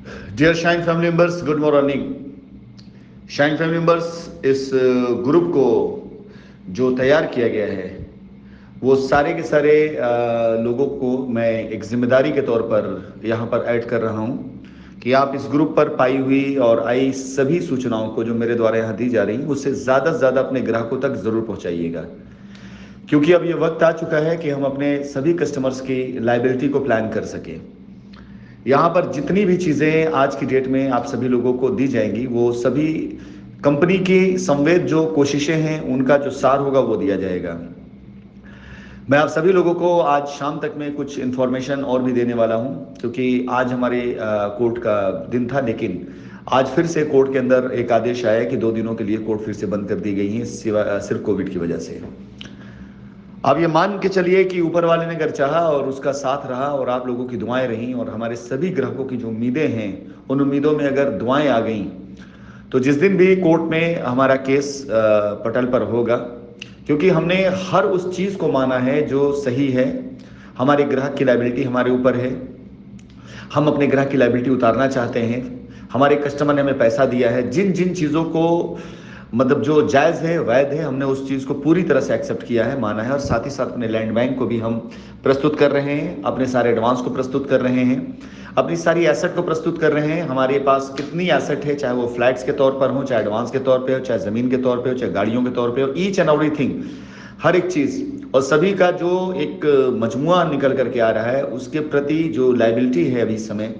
Dear shine family members, good morning. Shine family members, इस group को जो तैयार किया गया है वो सारे के सारे लोगों को मैं एक जिम्मेदारी के तौर पर यहाँ पर ऐड कर रहा हूँ कि आप इस ग्रुप पर पाई हुई और आई सभी सूचनाओं को जो मेरे द्वारा यहाँ दी जा रही उससे ज़्यादा से ज़्यादा अपने ग्राहकों तक ज़रूर पहुँचाइएगा, क्योंकि अब ये वक्त आ चुका है कि हम अपने सभी कस्टमर्स की लाइबिलिटी को प्लान कर सकें। यहाँ पर जितनी भी चीज़ें आज की डेट में आप सभी लोगों को दी जाएंगी वो सभी कंपनी की संवेद जो कोशिशें हैं उनका जो सार होगा वो दिया जाएगा। मैं आप सभी लोगों को आज शाम तक में कुछ इन्फॉर्मेशन और भी देने वाला हूँ, क्योंकि आज हमारे कोर्ट का दिन था, लेकिन आज फिर से कोर्ट के अंदर एक आदेश आया कि 2 दिनों के लिए कोर्ट फिर से बंद कर दी गई है, सिर्फ कोविड की वजह से। अब ये मान के चलिए कि ऊपर वाले ने अगर चाहा और उसका साथ रहा और आप लोगों की दुआएं रहीं और हमारे सभी ग्राहकों की जो उम्मीदें हैं उन उम्मीदों में अगर दुआएं आ गईं, तो जिस दिन भी कोर्ट में हमारा केस पटल पर होगा, क्योंकि हमने हर उस चीज़ को माना है जो सही है। हमारे ग्राहक की लायबिलिटी हमारे ऊपर है, हम अपने ग्राहक की लायबिलिटी उतारना चाहते हैं। हमारे कस्टमर ने हमें पैसा दिया है, जिन जिन चीज़ों को मतलब जो जायज़ है, वैध है, हमने उस चीज़ को पूरी तरह से एक्सेप्ट किया है, माना है। और साथ ही साथ अपने लैंड बैंक को भी हम प्रस्तुत कर रहे हैं, अपने सारे एडवांस को प्रस्तुत कर रहे हैं, अपनी सारी एसेट को प्रस्तुत कर रहे हैं। हमारे पास कितनी एसेट है, चाहे वो फ्लैट्स के तौर पर हो, चाहे एडवांस के तौर पर हो, चाहे ज़मीन के तौर पर हो, चाहे गाड़ियों के तौर पर हो, ईच एंड एवरीथिंग, हर एक चीज़ और सभी का जो एक मजमुआ निकल करके आ रहा है उसके प्रति जो लायबिलिटी है अभी समय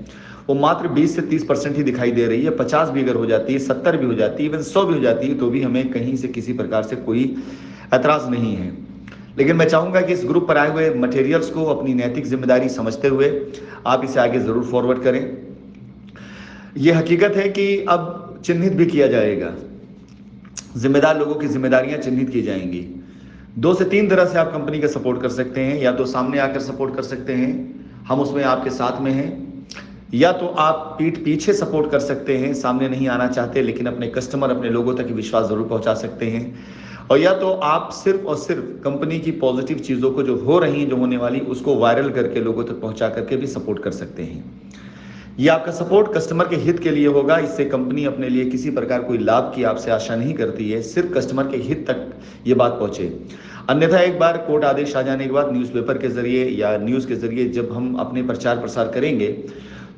वो मात्र 20 से 30% ही दिखाई दे रही है। 50 भी अगर हो जाती है, 70 भी हो जाती है, इवन 100 भी हो जाती है, तो भी हमें कहीं से किसी प्रकार से कोई एतराज़ नहीं है। लेकिन मैं चाहूँगा कि इस ग्रुप पर आए हुए मटेरियल्स को अपनी नैतिक जिम्मेदारी समझते हुए आप इसे आगे ज़रूर फॉरवर्ड करें। ये हकीकत है कि अब चिन्हित भी किया जाएगा, जिम्मेदार लोगों की जिम्मेदारियां चिन्हित की जाएंगी। 2 से 3 तरह से आप कंपनी का सपोर्ट कर सकते हैं, या तो सामने आकर सपोर्ट कर सकते हैं, हम उसमें आपके साथ में हैं, या तो आप पीठ पीछे सपोर्ट कर सकते हैं, सामने नहीं आना चाहते लेकिन अपने कस्टमर, अपने लोगों तक विश्वास जरूर पहुंचा सकते हैं, और या तो आप सिर्फ और सिर्फ कंपनी की पॉजिटिव चीज़ों को जो हो रही हैं, जो होने वाली, उसको वायरल करके लोगों तक पहुंचा करके भी सपोर्ट कर सकते हैं। ये आपका सपोर्ट कस्टमर के हित के लिए होगा। इससे कंपनी अपने लिए किसी प्रकार कोई लाभ की आपसे आशा नहीं करती है, सिर्फ कस्टमर के हित तक ये बात पहुंचे। अन्यथा एक बार कोर्ट आदेश आ जाने के बाद न्यूज़पेपर के जरिए या न्यूज़ के जरिए जब हम अपने प्रचार प्रसार करेंगे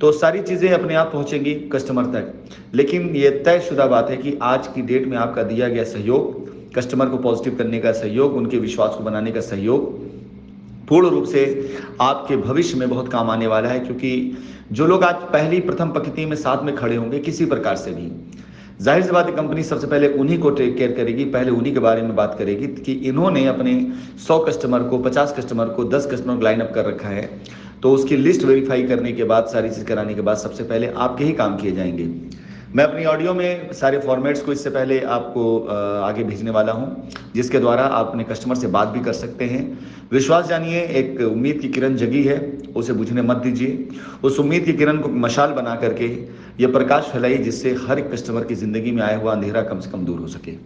तो सारी चीज़ें अपने आप पहुंचेंगी कस्टमर तक। लेकिन ये तयशुदा बात है कि आज की डेट में आपका दिया गया सहयोग, कस्टमर को पॉजिटिव करने का सहयोग, उनके विश्वास को बनाने का सहयोग पूर्ण रूप से आपके भविष्य में बहुत काम आने वाला है। क्योंकि जो लोग आज पहली प्रथम पंक्ति में साथ में खड़े होंगे किसी प्रकार से भी, जाहिर सी बात है कंपनी सबसे पहले उन्हीं को टेक केयर करेगी, पहले उन्हीं के बारे में बात करेगी कि इन्होंने अपने 100 कस्टमर को, 50 कस्टमर को, 10 कस्टमर को लाइन अप कर रखा है, तो उसकी लिस्ट वेरीफाई करने के बाद, सारी चीज़ कराने के बाद सबसे पहले आपके ही काम किए जाएंगे। मैं अपनी ऑडियो में सारे फॉर्मेट्स को इससे पहले आपको आगे भेजने वाला हूं, जिसके द्वारा आप अपने कस्टमर से बात भी कर सकते हैं। विश्वास जानिए, एक उम्मीद की किरण जगी है, उसे बुझने मत दीजिए। उस उम्मीद की किरण को मशाल बना करके ये प्रकाश फैलाइए, जिससे हर एक कस्टमर की ज़िंदगी में आया हुआ अंधेरा कम से कम दूर हो सके।